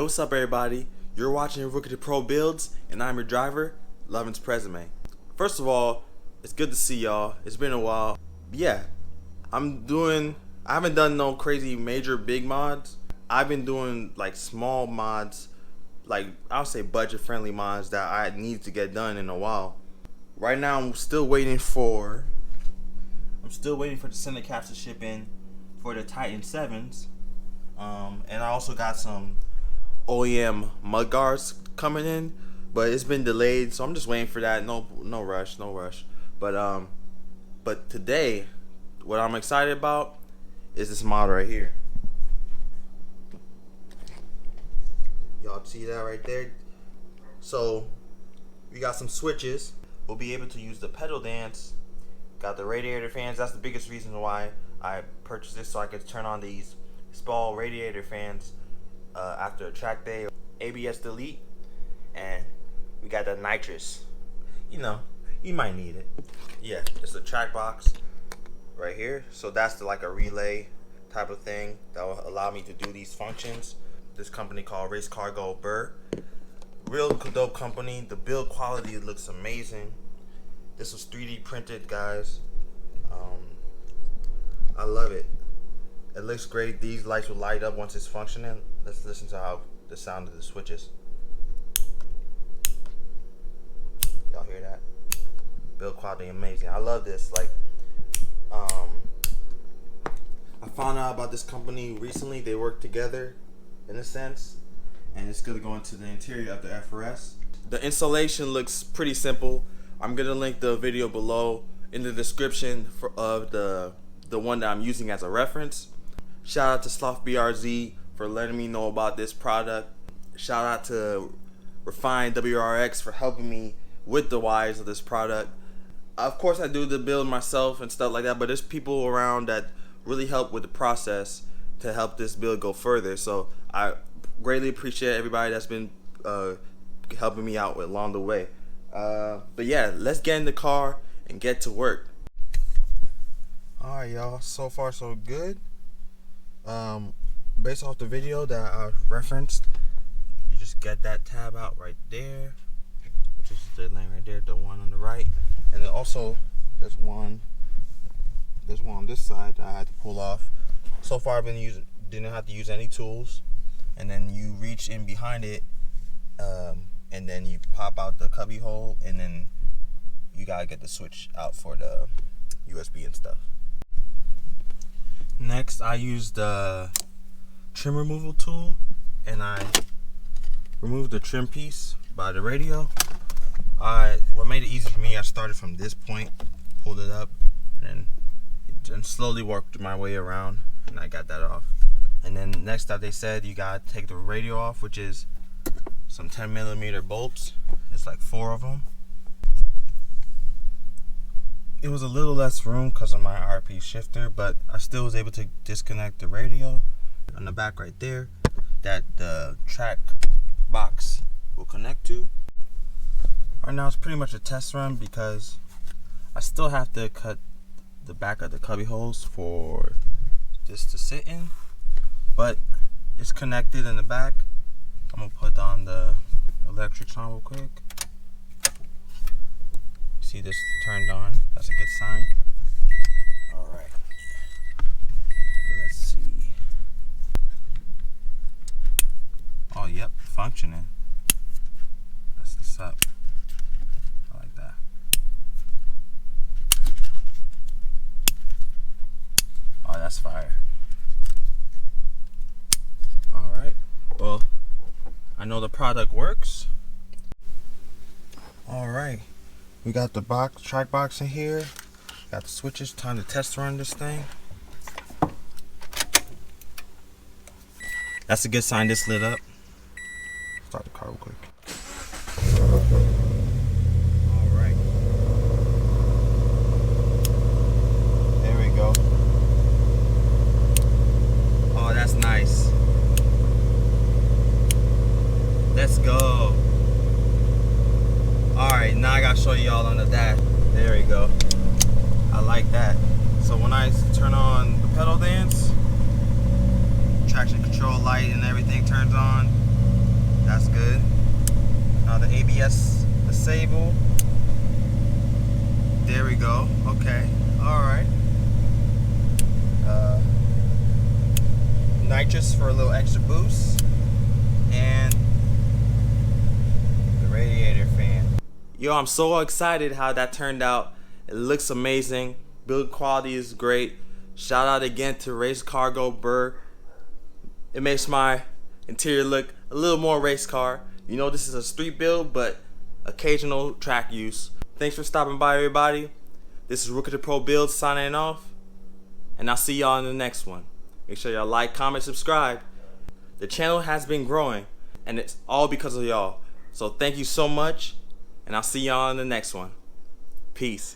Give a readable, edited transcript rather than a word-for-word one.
what's up everybody? You're watching Rookie to Pro Builds, and I'm your driver, Lovens Presume. First of all, it's good to see y'all. It's been a while. Yeah, I haven't done no crazy major big mods. I've been doing like small mods, like I'll say budget friendly mods that I need to get done in a while. Right now I'm still waiting for the center caps to ship in for the Titan 7s. And I also got some OEM mudguards coming in, but it's been delayed, so I'm just waiting for that. No rush. But today, what I'm excited about is this mod right here. Y'all see that right there? So we got some switches. We'll be able to use the pedal dance. Got the radiator fans. That's the biggest reason why I purchased this, so I could turn on these small radiator fans after a track day. ABS delete, and we got the nitrous. You know, you might need it. Yeah, it's a Trac-Box right here. So that's like a relay type of thing that will allow me to do these functions. This company called RACECAR Brrr. Real dope company. The build quality looks amazing. This was 3D printed, guys. I love it. It looks great. These lights will light up once it's functioning. Let's listen to how the sound of the switches. Y'all hear that? Build quality amazing. I love this. Like, I found out about this company recently. They work together in a sense, and it's gonna go into the interior of the FRS. The installation looks pretty simple. I'm gonna link the video below in the description of the one that I'm using as a reference. Shout out to Sloth BRZ for letting me know about this product. Shout out to Refine WRX for helping me with the wires of this product. Of course I do the build myself and stuff like that, but there's people around that really help with the process to help this build go further. So I greatly appreciate everybody that's been helping me out along the way. But yeah, let's get in the car and get to work. Alright y'all, so far so good. Based off the video that I referenced, you just get that tab out right there, which is the lane right there, the one on the right, and then also there's one on this side that I had to pull off. So far I've been didn't have to use any tools, and then you reach in behind it, and then you pop out the cubby hole, and then you gotta get the switch out for the USB and stuff. Next, I used the trim removal tool, and I removed the trim piece by the radio. What made it easy for me, I started from this point, pulled it up, and then slowly worked my way around, and I got that off. And then next up, they said you gotta take the radio off, which is some 10mm bolts. It's like 4 of them. It was a little less room because of my RP shifter, but I still was able to disconnect the radio on the back right there that the Trac-Box will connect to. Right now it's pretty much a test run because I still have to cut the back of the cubby holes for this to sit in, but it's connected in the back. I'm gonna put on the electrics on real quick. See this turned on, that's a good sign. Alright, let's see. Oh yep, functioning. That's the up. I like that. Oh, that's fire. Alright, well, I know the product works. Alright. We got the Trac-Box in here. Got the switches. Time to test run this thing. That's a good sign this lit up. Start the car real quick. Alright. There we go. Oh, that's nice. Let's go. Alright, now I gotta show y'all on the dash. There we go. I like that. So when I turn on the pedal dance, traction control light and everything turns on. That's good. Now the ABS disable. There we go. Okay. Alright. Nitrous for a little extra boost. And the radiator fan. Yo, I'm so excited how that turned out. It looks amazing. Build quality is great. Shout out again to RACECAR Brrr. It makes my interior look a little more race car. You know, this is a street build, but occasional track use. Thanks for stopping by, everybody. This is Rookie to Pro Build signing off, and I'll see y'all in the next one. Make sure y'all like, comment, subscribe. The channel has been growing, and it's all because of y'all. So thank you so much, and I'll see y'all in the next one. Peace.